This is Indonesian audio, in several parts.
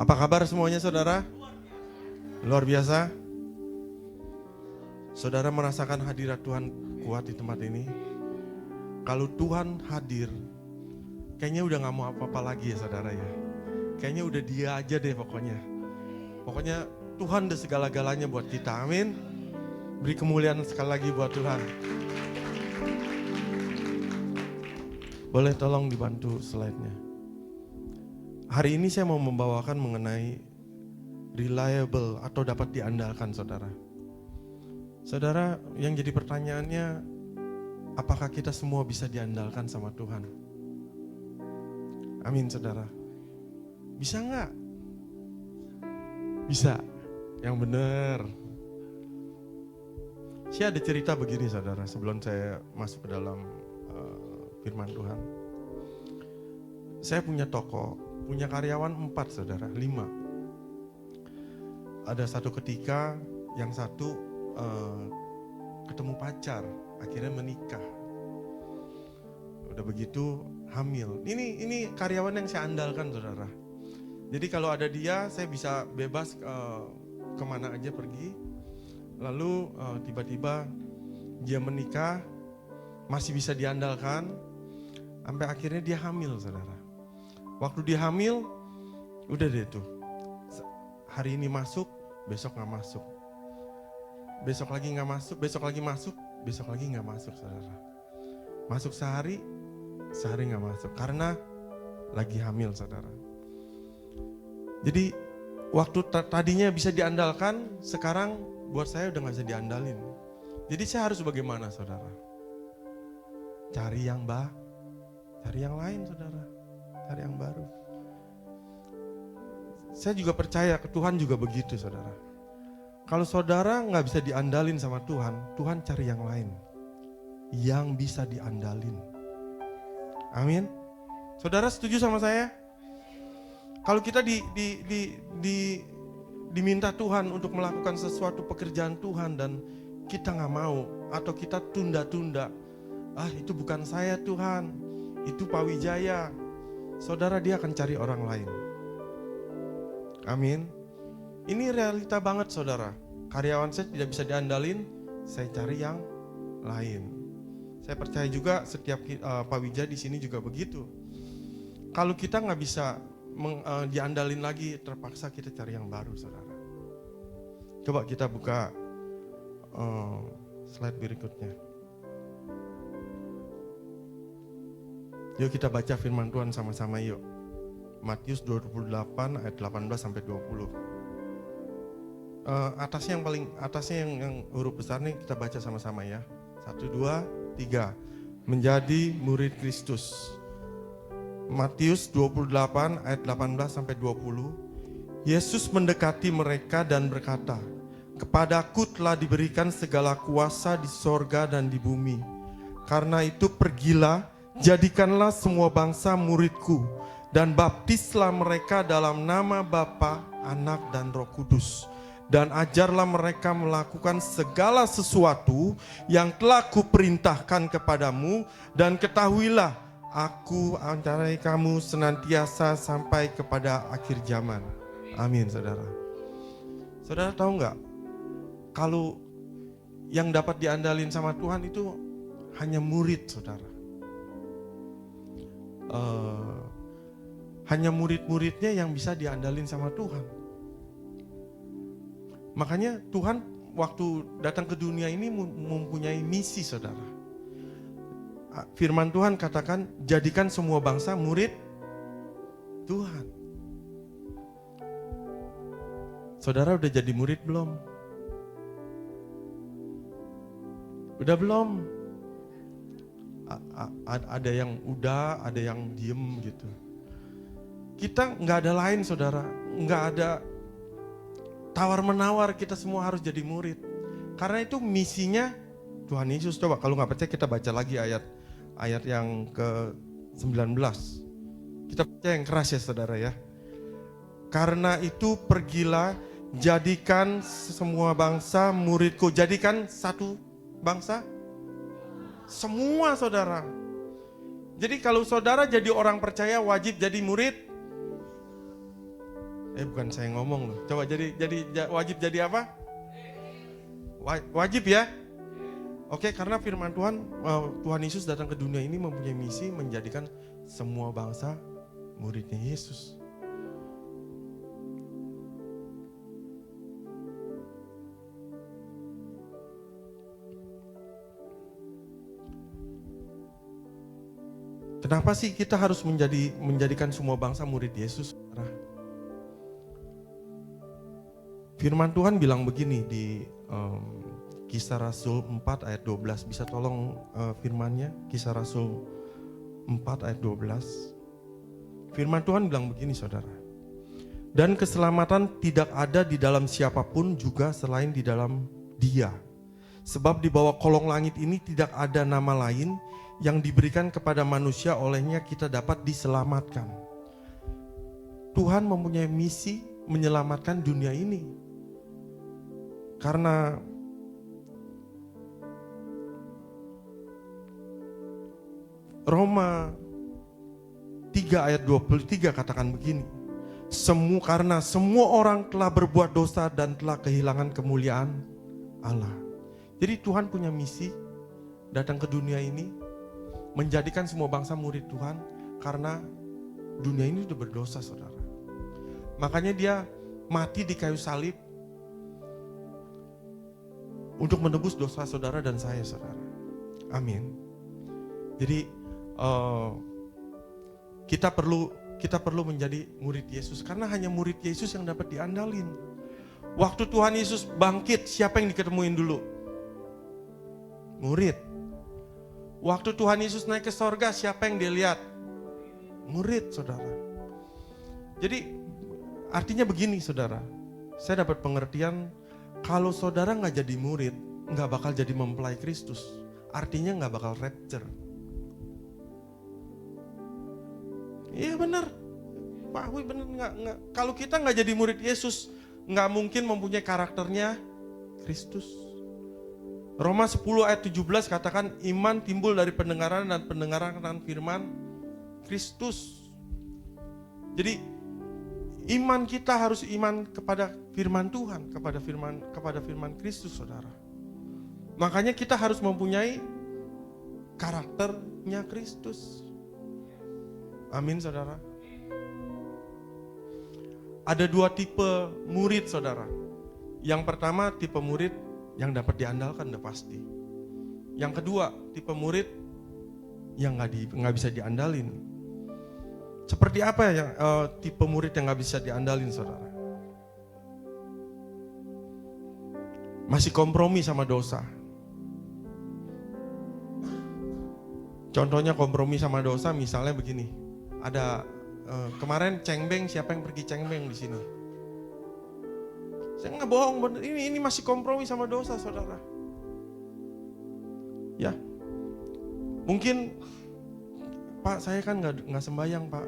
Apa kabar semuanya saudara? Luar biasa. Saudara merasakan hadirat Tuhan kuat di tempat ini. Kalau Tuhan hadir, kayaknya udah gak mau apa-apa lagi ya saudara ya. Kayaknya udah dia aja deh pokoknya. Pokoknya Tuhan udah segala-galanya buat kita, amin. Beri kemuliaan sekali lagi buat Tuhan. Boleh tolong dibantu slide-nya. Hari ini saya mau membawakan mengenai reliable atau dapat diandalkan saudara. Saudara, yang jadi pertanyaannya, apakah kita semua bisa diandalkan sama Tuhan? Amin saudara. Bisa nggak? Bisa, yang benar. Saya ada cerita begini saudara, sebelum saya masuk ke dalam firman Tuhan. Saya punya toko, punya karyawan 4 saudara, 5. Ada satu ketika yang satu ketemu pacar, akhirnya menikah. Udah begitu hamil. Ini karyawan yang saya andalkan saudara. Jadi kalau ada dia, saya bisa bebas kemana aja pergi. Lalu tiba-tiba dia menikah, masih bisa diandalkan. Sampai akhirnya dia hamil saudara. Waktu dia hamil, udah deh tuh. Hari ini masuk, besok gak masuk. Besok lagi gak masuk, besok lagi masuk, besok lagi gak masuk saudara. Masuk sehari gak masuk. Karena lagi hamil saudara. Jadi waktu tadinya bisa diandalkan, sekarang buat saya udah gak bisa diandalin. Jadi saya harus bagaimana saudara? Cari yang lain saudara. Cari yang baru. Saya juga percaya ke Tuhan juga begitu saudara. Kalau saudara gak bisa diandalin sama Tuhan, Tuhan cari yang lain. Yang bisa diandalin. Amin. Saudara setuju sama saya? Kalau kita diminta Tuhan untuk melakukan sesuatu pekerjaan Tuhan dan kita gak mau atau kita tunda-tunda. Itu bukan saya Tuhan, itu Pak Wijaya. Saudara, dia akan cari orang lain. Amin. Ini realita banget saudara. Karyawan saya tidak bisa diandalin, saya cari yang lain. Saya percaya juga setiap Pak Wijaya di sini juga begitu. Kalau kita nggak bisa diandalin lagi, terpaksa kita cari yang baru saudara. Coba kita buka slide berikutnya. Yuk kita baca firman Tuhan sama-sama yuk. Matius 28 ayat 18 sampai 20. Atasnya yang huruf besar nih kita baca sama-sama ya. 1, 2, 3. Menjadi murid Kristus. Matius 28 ayat 18 sampai 20. Yesus mendekati mereka dan berkata, "Kepadaku telah diberikan segala kuasa di sorga dan di bumi. Karena itu pergilah, jadikanlah semua bangsa muridku, dan baptislah mereka dalam nama Bapa, Anak, dan Roh Kudus. Dan ajarlah mereka melakukan segala sesuatu yang telah kuperintahkan kepadamu, dan ketahuilah, aku antara kamu senantiasa sampai kepada akhir zaman." Amin saudara. Saudara tahu nggak? Kalau yang dapat diandalin sama Tuhan itu hanya murid saudara. Hanya murid-muridnya yang bisa diandalin sama Tuhan. Makanya Tuhan waktu datang ke dunia ini mempunyai misi saudara. Firman Tuhan katakan, jadikan semua bangsa murid Tuhan. Saudara udah jadi murid belum? Udah belum? Ada yang udah, ada yang diem gitu. Kita nggak ada lain saudara, nggak ada tawar-menawar, kita semua harus jadi murid. Karena itu misinya Tuhan Yesus. Coba kalau nggak percaya kita baca lagi ayat yang ke-19. Kita baca yang keras ya saudara ya. Karena itu pergilah, jadikan semua bangsa muridku. Jadikan satu bangsa? Semua saudara. Jadi kalau saudara jadi orang percaya wajib jadi murid Bukan saya ngomong loh. Coba wajib jadi apa? Wajib ya? Oke, karena firman Tuhan, Tuhan Yesus datang ke dunia ini mempunyai misi menjadikan semua bangsa muridnya Yesus. Kenapa sih kita harus menjadikan semua bangsa murid Yesus? Firman Tuhan bilang begini di Kisah Rasul 4 ayat 12. Bisa tolong firmannya? Kisah Rasul 4 ayat 12. Firman Tuhan bilang begini saudara. Dan keselamatan tidak ada di dalam siapapun juga selain di dalam Dia. Sebab di bawah kolong langit ini tidak ada nama lain yang diberikan kepada manusia olehnya kita dapat diselamatkan. Tuhan mempunyai misi menyelamatkan dunia ini. Karena Roma 3 ayat 23 katakan begini. Karena semua orang telah berbuat dosa dan telah kehilangan kemuliaan Allah. Jadi Tuhan punya misi datang ke dunia ini menjadikan semua bangsa murid Tuhan karena dunia ini sudah berdosa saudara. Makanya dia mati di kayu salib untuk menebus dosa saudara dan saya saudara. Amin. Jadi kita perlu menjadi murid Yesus karena hanya murid Yesus yang dapat diandalin. Waktu Tuhan Yesus bangkit, siapa yang diketemuin dulu? Murid. Waktu Tuhan Yesus naik ke sorga, siapa yang dilihat? Murid, saudara. Jadi artinya begini saudara, saya dapat pengertian kalau saudara gak jadi murid, gak bakal jadi mempelai Kristus. Artinya gak bakal rapture. Iya benar, Pak Huy benar nggak. Kalau kita nggak jadi murid Yesus, nggak mungkin mempunyai karakternya Kristus. Roma 10 ayat 17 katakan iman timbul dari pendengaran dan pendengaran firman Kristus. Jadi iman kita harus iman kepada firman Tuhan, kepada firman Kristus, saudara. Makanya kita harus mempunyai karakternya Kristus. Amin, saudara. Ada dua tipe murid, saudara. Yang pertama tipe murid yang dapat diandalkan, udah pasti. Yang kedua tipe murid yang nggak bisa diandalin. Seperti apa ya tipe murid yang nggak bisa diandalin, saudara? Masih kompromi sama dosa. Contohnya kompromi sama dosa, misalnya begini. Ada kemarin cengbeng, siapa yang pergi cengbeng di sini? Saya nggak bohong, bener. Ini masih kompromi sama dosa, saudara. Ya, mungkin Pak saya kan nggak sembahyang Pak,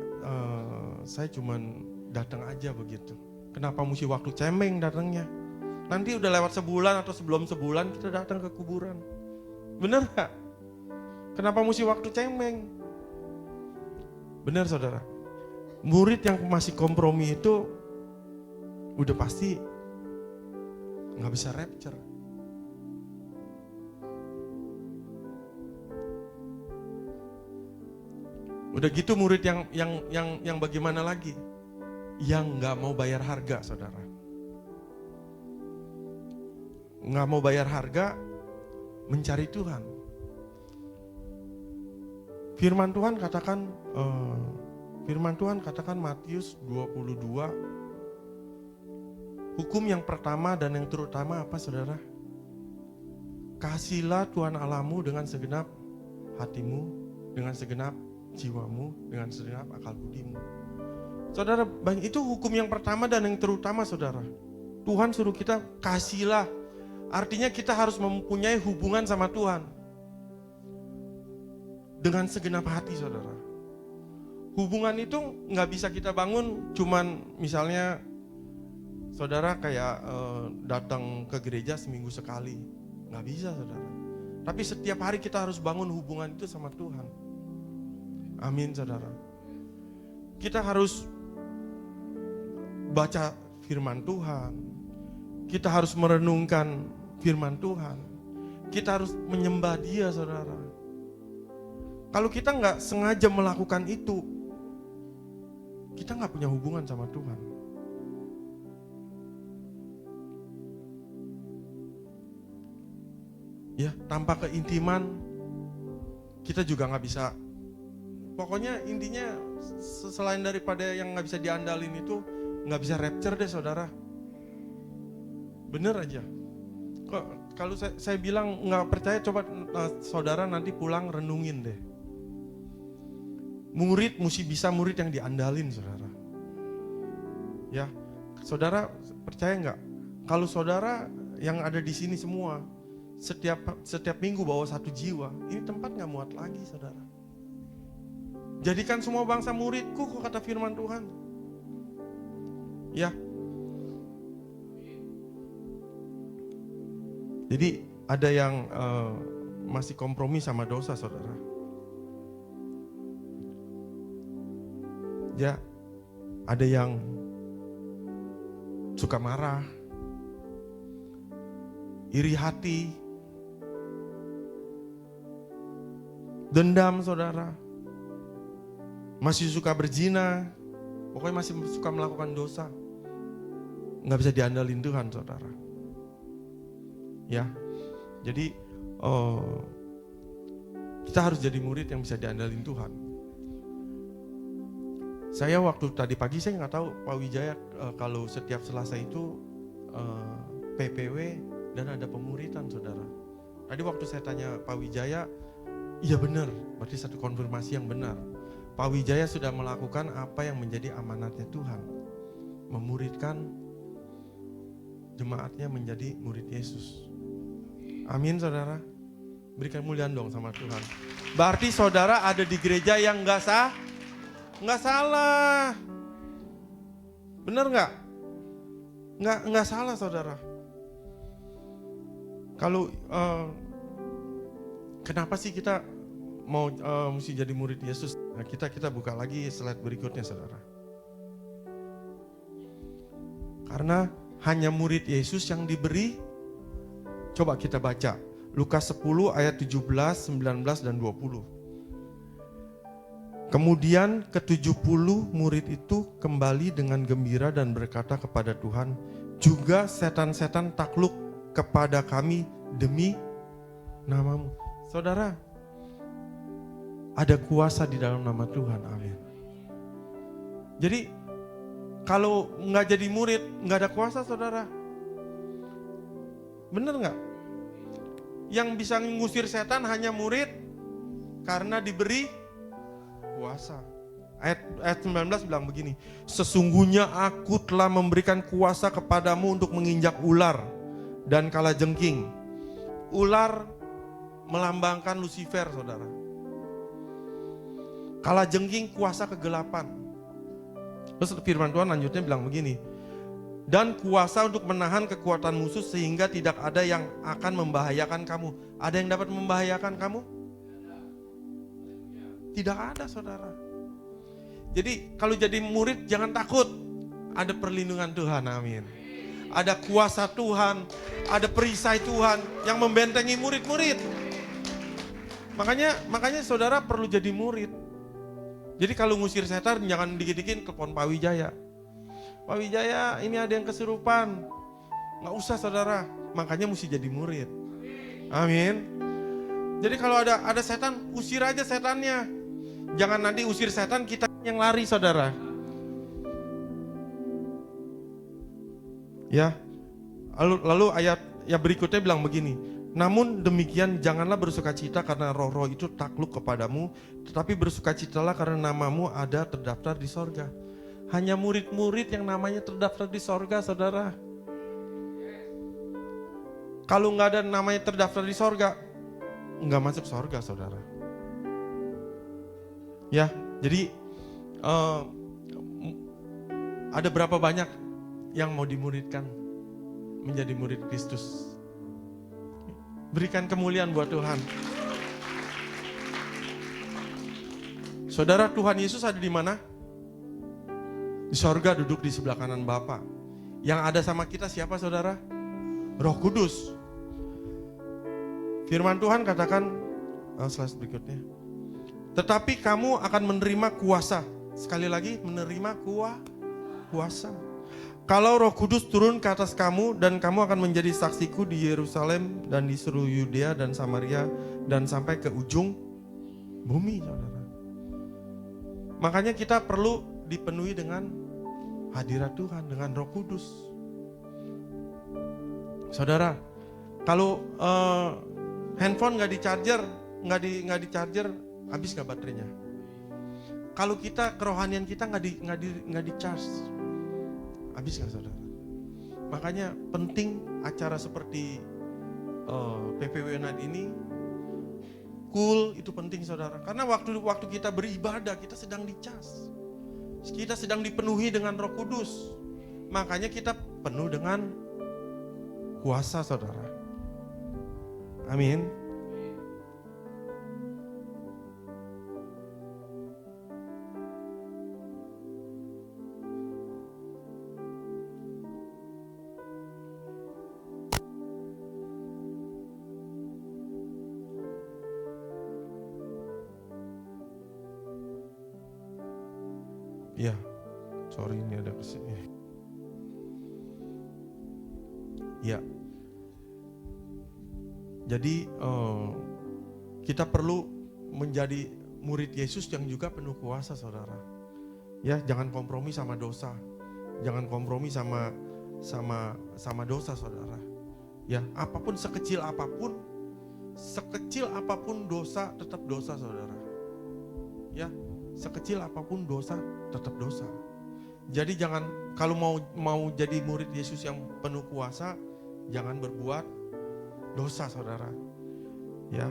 saya cuman datang aja begitu. Kenapa mesti waktu cemeng datangnya? Nanti udah lewat sebulan atau sebelum sebulan kita datang ke kuburan, bener nggak? Kenapa mesti waktu cemeng? Benar saudara, murid yang masih kompromi itu udah pasti nggak bisa rapture. Udah gitu murid yang bagaimana lagi? Yang nggak mau bayar harga, saudara. Nggak mau bayar harga, mencari Tuhan. Firman Tuhan katakan Matius 22. Hukum yang pertama dan yang terutama apa, saudara? Kasihilah Tuhan Allahmu dengan segenap hatimu, dengan segenap jiwamu, dengan segenap akal budimu. Saudara, itu hukum yang pertama dan yang terutama, saudara. Tuhan suruh kita kasihilah. Artinya kita harus mempunyai hubungan sama Tuhan dengan segenap hati, saudara. Hubungan itu nggak bisa kita bangun cuman misalnya saudara kayak datang ke gereja seminggu sekali, nggak bisa, saudara. Tapi setiap hari kita harus bangun hubungan itu sama Tuhan. Amin, saudara. Kita harus baca firman Tuhan. Kita harus merenungkan firman Tuhan. Kita harus menyembah Dia, saudara. Kalau kita nggak sengaja melakukan itu, kita nggak punya hubungan sama Tuhan. Ya, tanpa keintiman, kita juga nggak bisa. Pokoknya intinya selain daripada yang nggak bisa diandalin itu, nggak bisa rapture deh, saudara. Bener aja. Kalau saya bilang nggak percaya, coba saudara nanti pulang renungin deh. Murid mesti bisa murid yang diandalin, saudara. Ya, saudara percaya nggak? Kalau saudara yang ada di sini semua setiap minggu bawa 1 jiwa, ini tempat nggak muat lagi, saudara. Jadikan semua bangsa muridku, kok kata firman Tuhan. Ya. Jadi ada yang masih kompromi sama dosa, saudara. Ya, ada yang suka marah, iri hati, dendam, saudara. Masih suka berzina, pokoknya masih suka melakukan dosa. Nggak bisa diandalin Tuhan, saudara. Ya, jadi kita harus jadi murid yang bisa diandalin Tuhan. Saya waktu tadi pagi, saya nggak tahu Pak Wijaya kalau setiap Selasa itu PPW dan ada pemuritan, saudara. Tadi waktu saya tanya Pak Wijaya, iya benar, berarti satu konfirmasi yang benar. Pak Wijaya sudah melakukan apa yang menjadi amanatnya Tuhan, memuridkan jemaatnya menjadi murid Yesus. Amin, saudara. Berikan kemuliaan dong sama Tuhan. Berarti saudara ada di gereja yang nggak salah. Benar nggak? Nggak salah, saudara. Kalau kenapa sih kita mau mesti jadi murid Yesus? Nah, kita buka lagi slide berikutnya, saudara. Karena hanya murid Yesus yang diberi. Coba kita baca Lukas 10 ayat 17, 19 dan 20. Kemudian ke-70 murid itu kembali dengan gembira dan berkata kepada Tuhan, juga setan-setan takluk kepada kami demi nama-Mu. Saudara, ada kuasa di dalam nama Tuhan, amin. Jadi kalau nggak jadi murid, nggak ada kuasa, saudara. Bener nggak? Yang bisa ngusir setan hanya murid karena diberi kuasa. Ayat 19 bilang begini, sesungguhnya aku telah memberikan kuasa kepadamu untuk menginjak ular dan kalajengking. Ular melambangkan Lucifer, saudara. Kalajengking kuasa kegelapan. Terus firman Tuhan lanjutnya bilang begini, dan kuasa untuk menahan kekuatan musuh sehingga tidak ada yang akan membahayakan kamu. Ada yang dapat membahayakan kamu? Tidak ada, saudara. Jadi kalau jadi murid jangan takut. Ada perlindungan Tuhan, amin. Ada kuasa Tuhan, ada perisai Tuhan yang membentengi murid-murid. Makanya saudara perlu jadi murid. Jadi kalau ngusir setan jangan dikit-dikin telepon Pak Wijaya. Pak Wijaya, ini ada yang kesurupan. Nggak usah, saudara. Makanya mesti jadi murid. Amin. Jadi kalau ada setan, usir aja setannya. Jangan nanti usir setan, kita yang lari, saudara. Ya. Lalu ayat yang berikutnya bilang begini. Namun demikian janganlah bersukacita karena roh-roh itu takluk kepadamu. Tetapi bersukacitalah karena namamu ada terdaftar di sorga. Hanya murid-murid yang namanya terdaftar di sorga, saudara. Kalau nggak ada namanya terdaftar di sorga, nggak masuk sorga, saudara. Ya, jadi ada berapa banyak yang mau dimuridkan menjadi murid Kristus? Berikan kemuliaan buat Tuhan. Saudara, Tuhan Yesus ada di mana? Di sorga duduk di sebelah kanan Bapa. Yang ada sama kita siapa saudara? Roh Kudus. Firman Tuhan katakan, slide berikutnya. Tetapi kamu akan menerima kuasa. Sekali lagi, menerima kuasa. Kalau Roh Kudus turun ke atas kamu dan kamu akan menjadi saksiku di Yerusalem dan di seluruh Yudea dan Samaria dan sampai ke ujung bumi, saudara. Makanya kita perlu dipenuhi dengan hadirat Tuhan, dengan Roh Kudus. Saudara, kalau handphone nggak di charger, habis nggak baterainya? Kalau kita kerohanian kita nggak di charge, habis nggak saudara? Makanya penting acara seperti PPW Night ini, cool, itu penting saudara. Karena waktu kita beribadah kita sedang di charge, kita sedang dipenuhi dengan Roh Kudus. Makanya kita penuh dengan kuasa saudara. Amin. Ya, sorry ini ada kesini. Ya, jadi kita perlu menjadi murid Yesus yang juga penuh kuasa, saudara. Ya, jangan kompromi sama dosa, jangan kompromi sama dosa, saudara. Ya, apapun sekecil apapun dosa tetap dosa, saudara. Ya, sekecil apapun dosa tetap dosa. Jadi jangan, kalau mau jadi murid Yesus yang penuh kuasa, jangan berbuat dosa, saudara. Ya.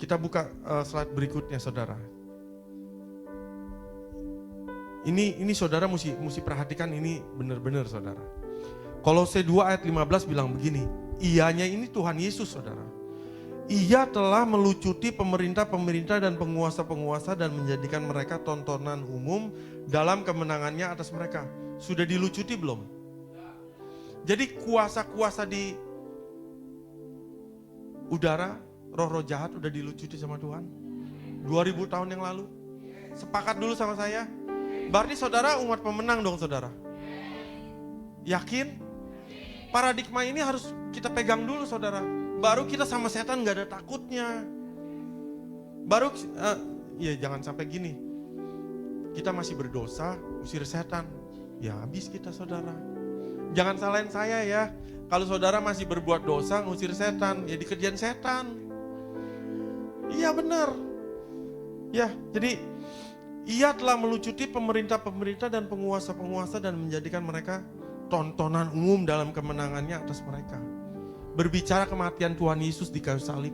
Kita buka slide berikutnya, saudara. Ini saudara mesti perhatikan, ini benar-benar, saudara. Kolose 2 ayat 15 bilang begini, ianya ini Tuhan Yesus, saudara. Ia telah melucuti pemerintah-pemerintah dan penguasa-penguasa dan menjadikan mereka tontonan umum dalam kemenangannya atas mereka. Sudah dilucuti belum? Jadi kuasa-kuasa di udara, roh-roh jahat udah dilucuti sama Tuhan 2000 tahun yang lalu. Sepakat dulu sama saya. Berarti saudara umat pemenang dong, saudara. Yakin? Paradigma ini harus kita pegang dulu, saudara. Baru kita sama setan gak ada takutnya. Baru, ya jangan sampai gini. Kita masih berdosa, usir setan. Ya habis kita, saudara. Jangan salahin saya ya. Kalau saudara masih berbuat dosa, ngusir setan, ya dikerjain setan. Iya benar. Ya, jadi ia telah melucuti pemerintah-pemerintah dan penguasa-penguasa dan menjadikan mereka tontonan umum dalam kemenangannya atas mereka. Berbicara kematian Tuhan Yesus di kayu salib,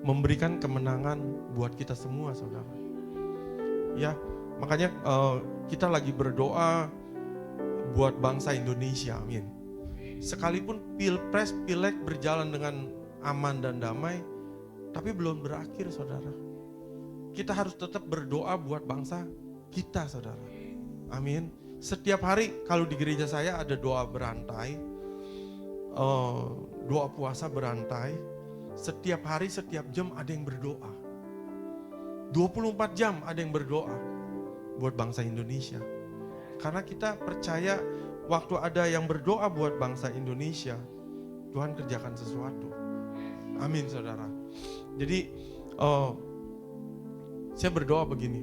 memberikan kemenangan buat kita semua, saudara. Ya, makanya kita lagi berdoa buat bangsa Indonesia, amin. Sekalipun pilpres, pileg berjalan dengan aman dan damai, tapi belum berakhir, saudara. Kita harus tetap berdoa buat bangsa kita, saudara. Amin. Setiap hari kalau di gereja saya ada doa berantai, doa puasa berantai. Setiap hari, setiap jam ada yang berdoa. 24 jam ada yang berdoa buat bangsa Indonesia. Karena kita percaya waktu ada yang berdoa buat bangsa Indonesia, Tuhan kerjakan sesuatu. Amin, saudara. Jadi saya berdoa begini,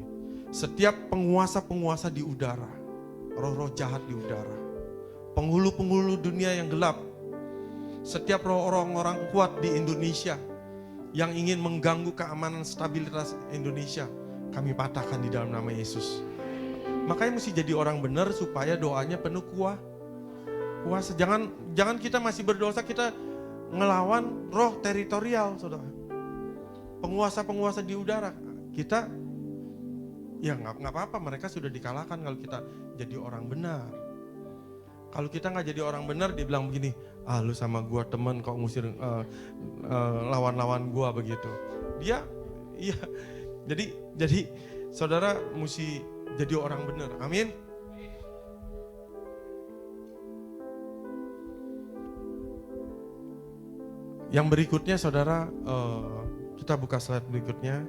setiap penguasa-penguasa di udara, roh-roh jahat di udara, penghulu-penghulu dunia yang gelap, setiap orang-orang kuat di Indonesia yang ingin mengganggu keamanan stabilitas Indonesia, kami patahkan di dalam nama Yesus. Makanya mesti jadi orang benar supaya doanya penuh kuasa. Jangan kita masih berdosa, kita ngelawan roh teritorial, saudara. Penguasa-penguasa di udara, kita ya nggak apa-apa, mereka sudah dikalahkan kalau kita jadi orang benar. Kalau kita nggak jadi orang benar, dia bilang begini, lu sama gua temen kok ngusir lawan-lawan gua begitu. Dia, iya. Jadi saudara mesti jadi orang benar. Amin. Yang berikutnya saudara, kita buka slide berikutnya.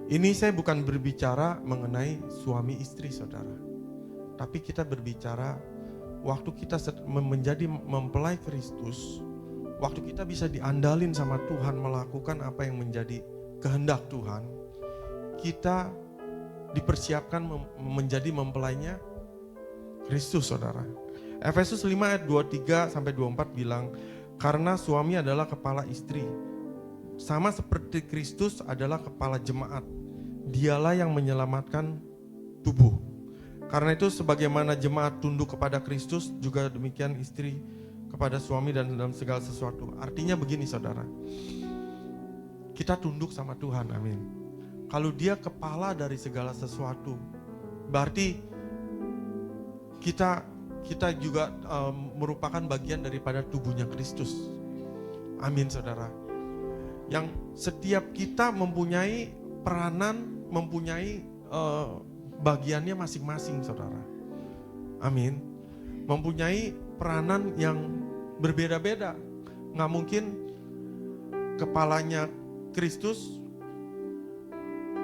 Ini saya bukan berbicara mengenai suami istri saudara, tapi kita berbicara waktu kita menjadi mempelai Kristus, waktu kita bisa diandalin sama Tuhan melakukan apa yang menjadi kehendak Tuhan, kita dipersiapkan menjadi mempelainya Kristus saudara. Efesus 5 ayat 23 sampai 24 bilang, karena suami adalah kepala istri, sama seperti Kristus adalah kepala jemaat. Dialah yang menyelamatkan tubuh. Karena itu sebagaimana jemaat tunduk kepada Kristus, juga demikian istri kepada suami dan dalam segala sesuatu. Artinya begini saudara, kita tunduk sama Tuhan, amin. Kalau dia kepala dari segala sesuatu, berarti kita juga merupakan bagian daripada tubuhnya Kristus. Amin saudara. Yang setiap kita mempunyai peranan, mempunyai bagiannya masing-masing saudara. Amin. Mempunyai peranan yang berbeda-beda. Nggak mungkin kepalanya Kristus,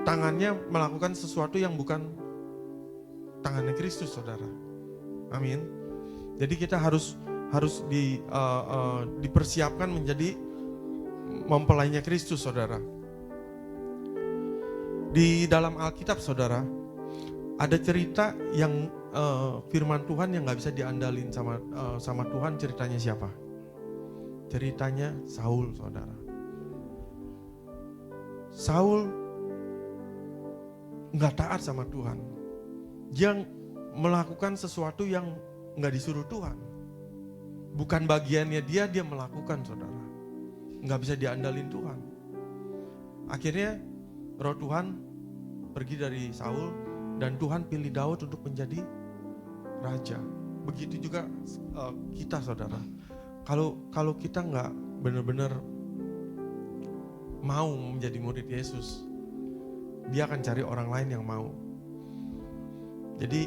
tangannya melakukan sesuatu yang bukan tangannya Kristus saudara. Amin. Jadi kita harus dipersiapkan menjadi mempelainya Kristus saudara. Di dalam Alkitab saudara, ada cerita yang firman Tuhan yang gak bisa diandalin sama Tuhan. Ceritanya siapa? Ceritanya Saul saudara. Saul gak taat sama Tuhan. Dia melakukan sesuatu yang gak disuruh Tuhan. Bukan bagiannya dia melakukan saudara. Gak bisa diandalin Tuhan. Akhirnya Roh Tuhan pergi dari Saul dan Tuhan pilih Daud untuk menjadi raja. Begitu juga kita saudara. Kalau kita nggak benar-benar mau menjadi murid Yesus, dia akan cari orang lain yang mau. Jadi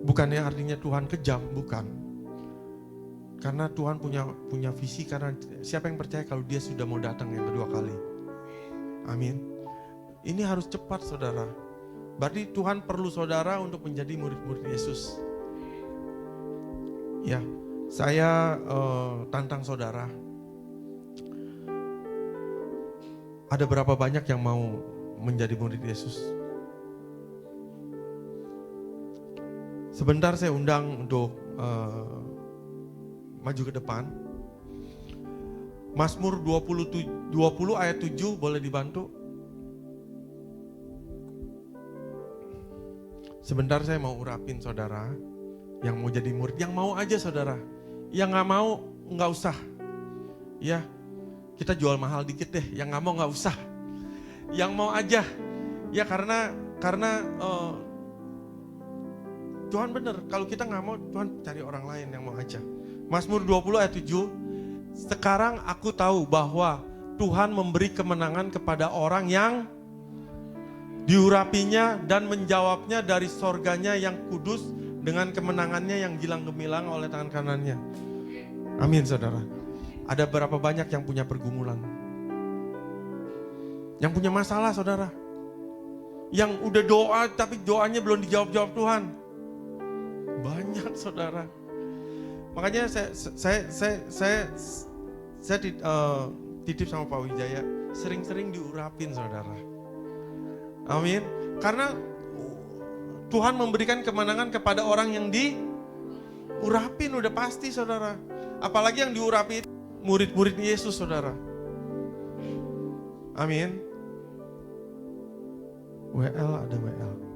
bukannya artinya Tuhan kejam, bukan. Karena Tuhan punya visi, karena siapa yang percaya kalau dia sudah mau datang yang kedua kali. Amin. Ini harus cepat saudara. Berarti Tuhan perlu saudara untuk menjadi murid-murid Yesus. Ya, saya tantang saudara. Ada berapa banyak yang mau menjadi murid Yesus? Sebentar saya undang untuk maju ke depan. Mazmur 20 ayat 7 boleh dibantu? Sebentar saya mau urapin saudara yang mau jadi murid, yang mau aja saudara. Yang gak mau gak usah. Ya, kita jual mahal dikit deh, yang gak mau gak usah. Yang mau aja. Ya karena Tuhan benar, kalau kita gak mau, Tuhan cari orang lain yang mau aja. Mazmur 20 ayat 7, sekarang aku tahu bahwa Tuhan memberi kemenangan kepada orang yang diurapinya dan menjawabnya dari sorganya yang kudus dengan kemenangannya yang gilang gemilang oleh tangan kanannya. Amin saudara. Ada berapa banyak yang punya pergumulan? Yang punya masalah saudara? Yang udah doa tapi doanya belum dijawab-jawab Tuhan? Banyak saudara. Makanya saya titip sama Pak Wijaya, sering-sering diurapin saudara. Amin. Karena Tuhan memberikan kemenangan kepada orang yang diurapin, udah pasti saudara. Apalagi yang diurapi murid-murid Yesus saudara. Amin. WL ada WL.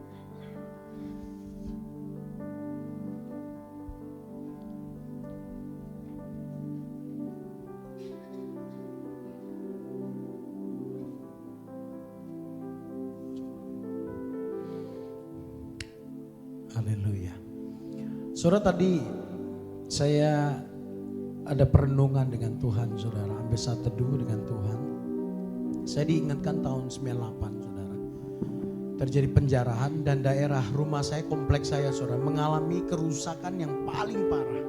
Haleluya. Saudara, tadi saya ada perenungan dengan Tuhan saudara, sampai saat teduh dengan Tuhan. Saya diingatkan tahun 98 saudara. Terjadi penjarahan dan daerah rumah saya, kompleks saya saudara, mengalami kerusakan yang paling parah.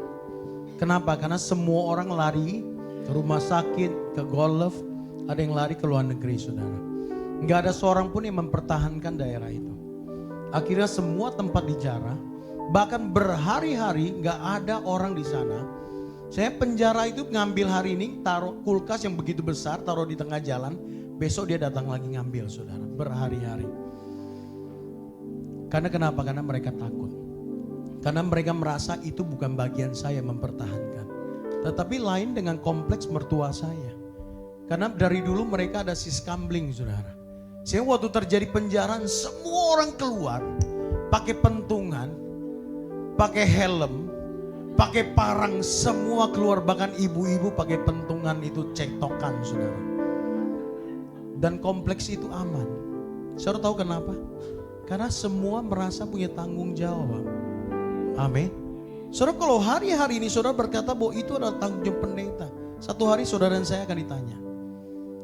Kenapa? Karena semua orang lari ke rumah sakit, ke golf, ada yang lari ke luar negeri saudara. Nggak ada seorang pun yang mempertahankan daerah itu. Akhirnya semua tempat dijarah, bahkan berhari-hari nggak ada orang di sana. Saya penjara itu ngambil hari ini, taruh kulkas yang begitu besar, taruh di tengah jalan. Besok dia datang lagi ngambil saudara, berhari-hari. Karena kenapa? Karena mereka takut. Karena mereka merasa itu bukan bagian saya mempertahankan. Tetapi lain dengan kompleks mertua saya. Karena dari dulu mereka ada siskambling saudara. Sehingga waktu terjadi penjarahan semua orang keluar pakai pentungan, pakai helm, pakai parang, semua keluar, bahkan ibu-ibu pakai pentungan itu cektokan saudara. Dan kompleks itu aman. Saudara tahu kenapa? Karena semua merasa punya tanggung jawab. Amin. Saudara, kalau hari-hari ini saudara berkata bahwa itu adalah tanggung jawab pendeta, satu hari saudara dan saya akan ditanya.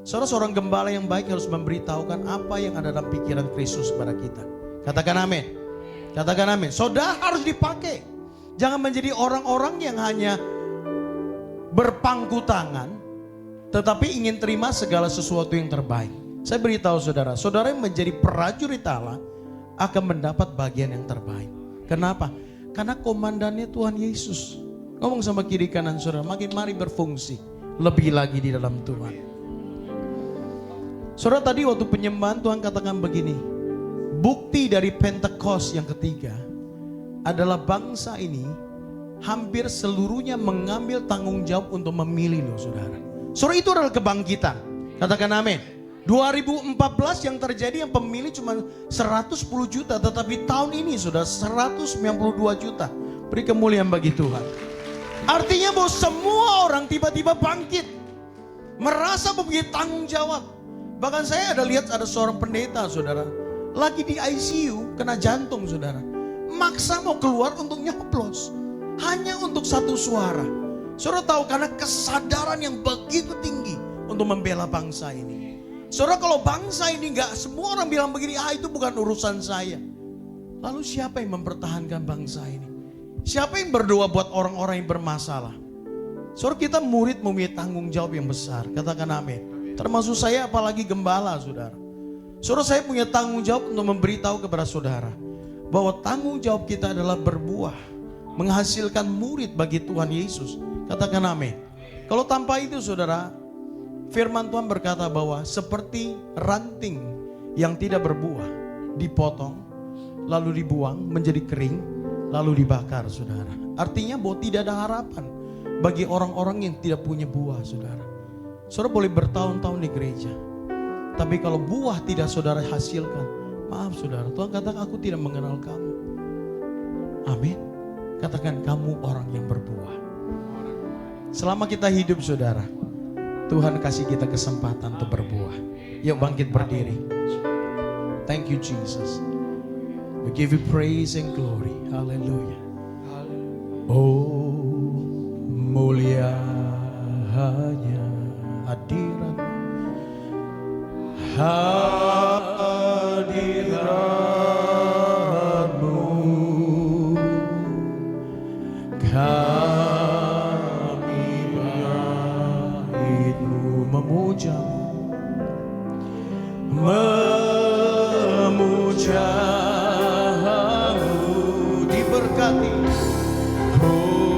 Saudara, seorang gembala yang baik harus memberitahukan apa yang ada dalam pikiran Kristus kepada kita. Katakan amin. Katakan amin. Saudara harus dipakai. Jangan menjadi orang-orang yang hanya berpangku tangan, tetapi ingin terima segala sesuatu yang terbaik. Saya beritahu saudara, saudara yang menjadi prajurit Allah akan mendapat bagian yang terbaik. Kenapa? Karena komandannya Tuhan Yesus. Ngomong sama kiri kanan saudara, makin mari berfungsi lebih lagi di dalam Tuhan. Saudara, tadi waktu penyembahan Tuhan katakan begini, bukti dari Pentekost yang ketiga adalah bangsa ini hampir seluruhnya mengambil tanggung jawab untuk memilih loh saudara. Saudara, itu adalah kebangkitan. Katakan amin. 2014 yang terjadi yang pemilih cuma 110 juta, tetapi tahun ini sudah 192 juta. Beri kemuliaan bagi Tuhan. Artinya bahwa semua orang tiba-tiba bangkit, merasa mempunyai tanggung jawab. Bahkan saya lihat ada seorang pendeta saudara, lagi di ICU kena jantung saudara. Maksa mau keluar untuk nyoblos, hanya untuk satu suara. Saudara tahu, karena kesadaran yang begitu tinggi untuk membela bangsa ini. Saudara, kalau bangsa ini enggak, semua orang bilang begini, itu bukan urusan saya. Lalu siapa yang mempertahankan bangsa ini? Siapa yang berdoa buat orang-orang yang bermasalah? Saudara, kita murid mempunyai tanggung jawab yang besar. Katakan amin. Termasuk saya, apalagi gembala saudara. Saudara, saya punya tanggung jawab untuk memberitahu kepada saudara bahwa tanggung jawab kita adalah berbuah, menghasilkan murid bagi Tuhan Yesus. Katakan amin. Kalau tanpa itu saudara, firman Tuhan berkata bahwa seperti ranting yang tidak berbuah, dipotong, lalu dibuang menjadi kering, lalu dibakar saudara. Artinya bahwa tidak ada harapan bagi orang-orang yang tidak punya buah saudara. Saudara boleh bertahun-tahun di gereja, tapi kalau buah tidak saudara hasilkan, maaf saudara, Tuhan katakan aku tidak mengenal kamu. Amin. Katakan kamu orang yang berbuah. Selama kita hidup saudara, Tuhan kasih kita kesempatan untuk berbuah. Yuk bangkit berdiri. Thank you Jesus. We give you praise and glory. Hallelujah. Oh, mulia hanya hadirat, hadiratmu. Kami baikmu memujamu, memujamu, diberkati. Oh,